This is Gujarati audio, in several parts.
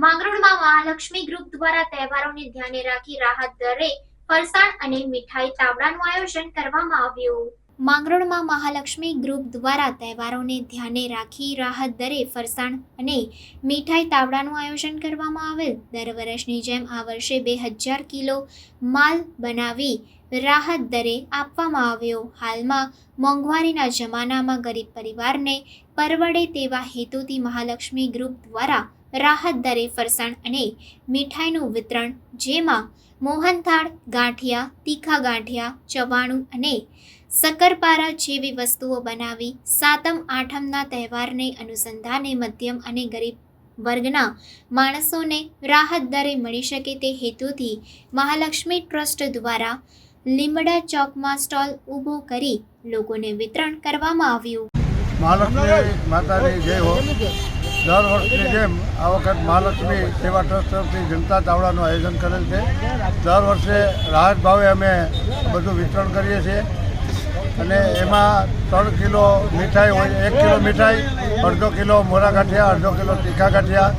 માંગરોળમાં મહાલક્ષ્મી ગ્રુપ દ્વારા તહેવારોને ધ્યાને રાખી રાહત દરે ફરસાણ અને મીઠાઈ તાવડાનું આયોજન કરવામાં આવ્યું। માંગરોળમાં મહાલક્ષ્મી ગ્રુપ દ્વારા તહેવારોને ધ્યાને રાખી રાહત દરે ફરસાણ અને મીઠાઈ તાવડાનું આયોજન કરવામાં આવેલ। દર વર્ષની જેમ આ વર્ષે 2000 કિલો માલ બનાવી રાહત દરે આપવામાં આવ્યો। હાલમાં મોંઘવારીના જમાનામાં ગરીબ પરિવારને પરવડે તેવા હેતુથી મહાલક્ષ્મી ગ્રુપ દ્વારા રાહત દરે ફરસાણ અને મીઠાઈનું વિતરણ, જેમાં મોહનથાળ, ગાંઠિયા, તીખા ગાંઠિયા, ચવાણું અને શક્કરપારા જેવી વસ્તુઓ બનાવી સાતમ આઠમના તહેવારને અનુસંધાને મધ્યમ અને ગરીબ વર્ગના માણસોને રાહત દરે મળી શકે તે હેતુથી મહાલક્ષ્મી ટ્રસ્ટ દ્વારા લીમડા ચોકમાં સ્ટોલ ઊભો કરી લોકોને વિતરણ કરવામાં આવ્યું। મહાલક્ષ્મી માતાની જય હો। દર વર્ષની જેમ આ વખત મહાલક્ષ્મી સેવા ટ્રસ્ટ તરફથી જનતા તાવડાનું આયોજન કરેલ છે। દર વર્ષે રાહત ભાવે અમે બધું વિતરણ કરીએ છીએ અને એમાં 3 કિલો મીઠાઈ હોય, 1 કિલો મીઠાઈ, અડધો કિલો મોરા ગાંઠિયા, અડધો કિલો તીખા ગાંઠિયા,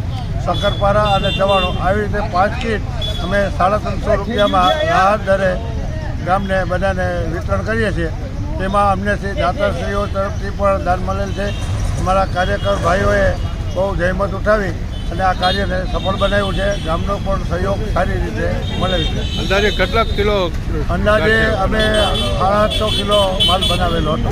શક્કરપારા અને ચવાણું, આવી રીતે 5 કીટ અમે 350 રૂપિયામાં રાહત દરે ગામને બધાને વિતરણ કરીએ છીએ। તેમાં અમને દાતાશ્રીઓ તરફથી પણ દાન મળેલ છે। અમારા કાર્યકર ભાઈઓએ બહુ જહેમત ઉઠાવી અને આ કાર્યને સફળ બનાવ્યું છે। ગામનો પણ સહયોગ સારી રીતે મળેલ છે। અંદાજે કેટલા કિલો? અંદાજે અમે 800 કિલો માલ બનાવેલો હતો।